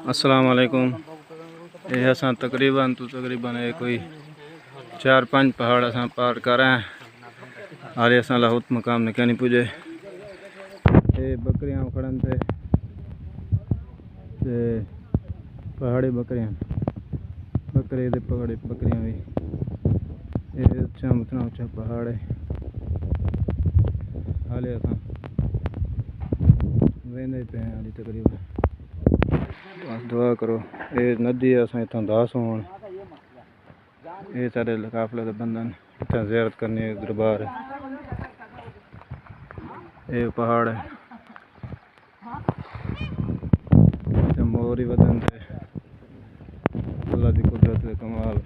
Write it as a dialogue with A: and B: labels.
A: अस्सलाम वालेकुम। ये असां तकरीबन कोई 4-5 पहाड़ असां पार कर रहे हैं। हाले असां लाहौत मकाम ने क्या नहीं पुजे। ये बकरियां खड़न थे ते पहाड़ी बकरियां बकरे दे पहाड़ी बकरियां भी ये उतना ऊंचा पहाड़ है। हाले असां वेंदे पे हैं हाली तकरीबन। बस दुआ करो ये नदी असां इतना दास होन ये सारे काफले दे बंदन इतना ज़ियारत करने दरबार है। ये पहाड़ है मोर ही वतन थे अल्लाह की कुदरत है कमाल।